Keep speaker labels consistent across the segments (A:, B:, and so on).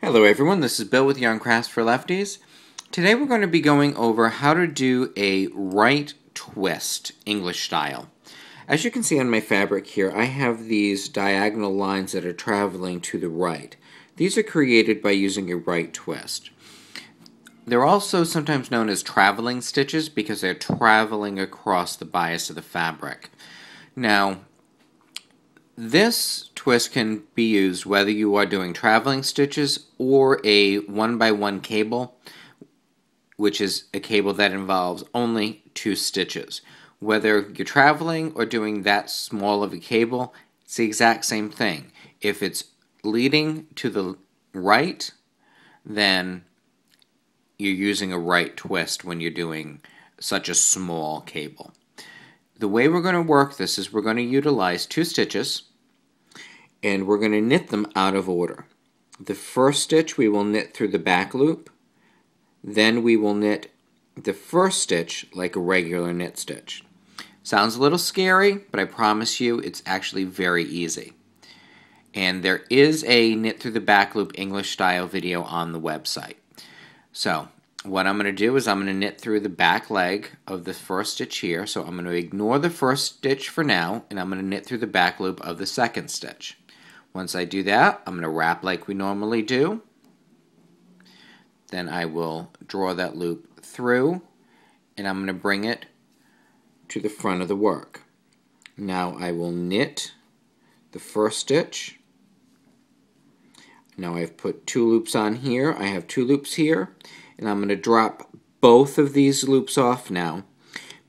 A: Hello everyone, this is Bill with Yarn Crafts for Lefties. Today we're going to be going over how to do a right twist, English style. As you can see on my fabric here, I have these diagonal lines that are traveling to the right. These are created by using a right twist. They're also sometimes known as traveling stitches because they're traveling across the bias of the fabric. Now, this twist can be used whether you are doing traveling stitches or a 1x1 cable, which is a cable that involves only 2 stitches. Whether you're traveling or doing that small of a cable, it's the exact same thing. If it's leading to the right, then you're using a right twist when you're doing such a small cable. The way we're going to work this is we're going to utilize 2 stitches and we're going to knit them out of order. The first stitch we will knit through the back loop, then we will knit the first stitch like a regular knit stitch. Sounds a little scary, but I promise you it's actually very easy. And there is a knit through the back loop English style video on the website. So what I'm going to do is I'm going to knit through the back leg of the first stitch here. So I'm going to ignore the first stitch for now, and I'm going to knit through the back loop of the second stitch. Once I do that, I'm going to wrap like we normally do. Then I will draw that loop through, and I'm going to bring it to the front of the work. Now I will knit the first stitch. Now I've put 2 loops on here. I have 2 loops here. And I'm going to drop both of these loops off now.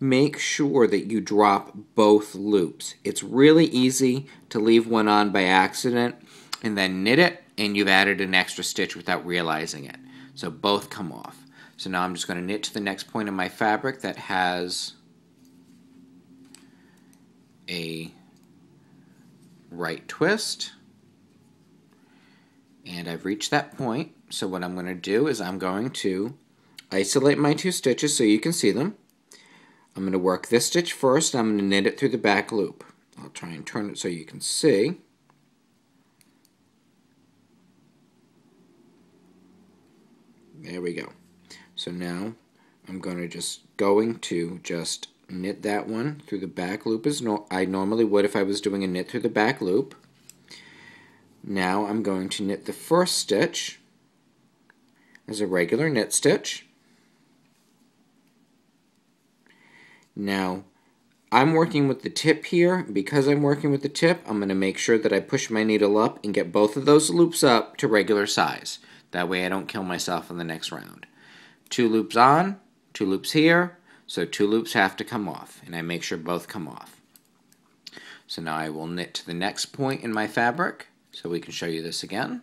A: Make sure that you drop both loops. It's really easy to leave one on by accident and then knit it, and you've added an extra stitch without realizing it. So both come off. So now I'm just going to knit to the next point in my fabric that has a right twist. And I've reached that point. So what I'm going to do is I'm going to isolate my 2 stitches so you can see them. I'm going to work this stitch first, and I'm going to knit it through the back loop. I'll try and turn it so you can see. There we go. So now I'm going to just knit that one through the back loop as I normally would if I was doing a knit through the back loop. Now I'm going to knit the first stitch as a regular knit stitch. Now I'm working with the tip here. Because I'm working with the tip, I'm going to make sure that I push my needle up and get both of those loops up to regular size. That way I don't kill myself in the next round. 2 loops on, 2 loops here, so 2 loops have to come off, and I make sure both come off. So now I will knit to the next point in my fabric so we can show you this again.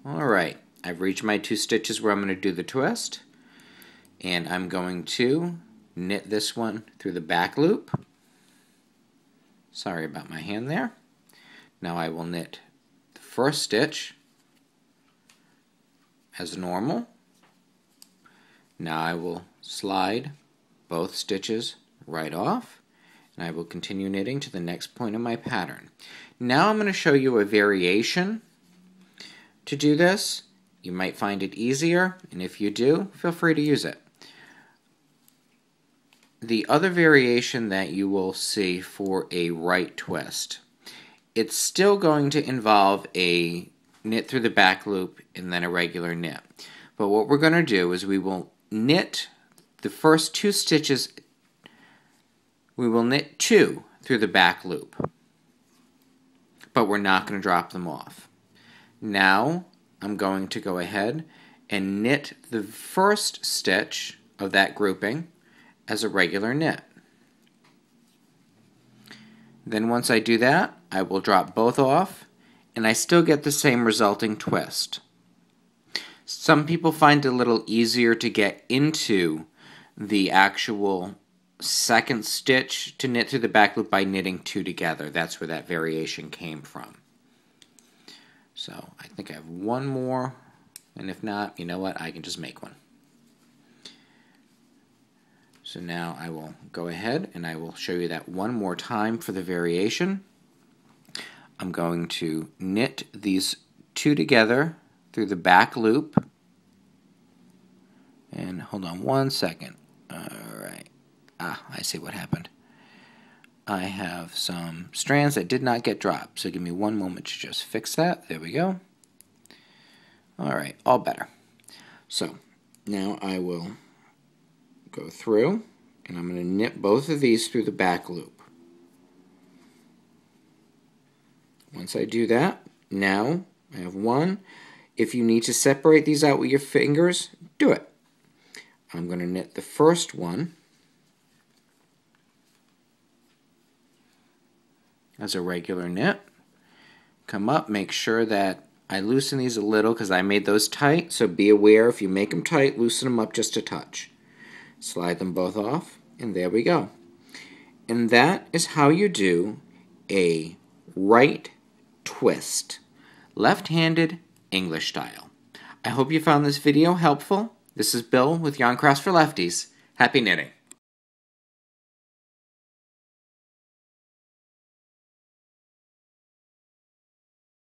A: Alright, I've reached my 2 stitches where I'm going to do the twist, and I'm going to knit this one through the back loop. Sorry about my hand there. Now I will knit the first stitch as normal. Now I will slide both stitches right off, and I will continue knitting to the next point in my pattern. Now I'm going to show you a variation to do this. You might find it easier, and if you do, feel free to use it. The other variation that you will see for a right twist, it's still going to involve a knit through the back loop and then a regular knit. But what we're going to do is we will knit the first 2 stitches, we will knit 2 through the back loop, but we're not going to drop them off. Now I'm going to go ahead and knit the first stitch of that grouping as a regular knit. Then once I do that, I will drop both off, and I still get the same resulting twist. Some people find it a little easier to get into the actual second stitch to knit through the back loop by knitting 2 together. That's where that variation came from. So I think I have one more, and if not, you know what, I can just make one. So So now I will go ahead and I will show you that one more time for the variation. I'm going to knit these two together through the back loop. And hold on one second. Alright. I see what happened. I have some strands that did not get dropped. So give me one moment to just fix that. There we go. Alright, all better. So now I will go through and I'm going to knit both of these through the back loop. Once I do that, now I have one. If you need to separate these out with your fingers, do it. I'm going to knit the first one as a regular knit. Come up, make sure that I loosen these a little because I made those tight, so be aware if you make them tight, loosen them up just a touch. Slide them both off, and there we go. And that is how you do a right twist, left-handed English style. I hope you found this video helpful. This is Bill with Yarn Crafts for Lefties. Happy knitting!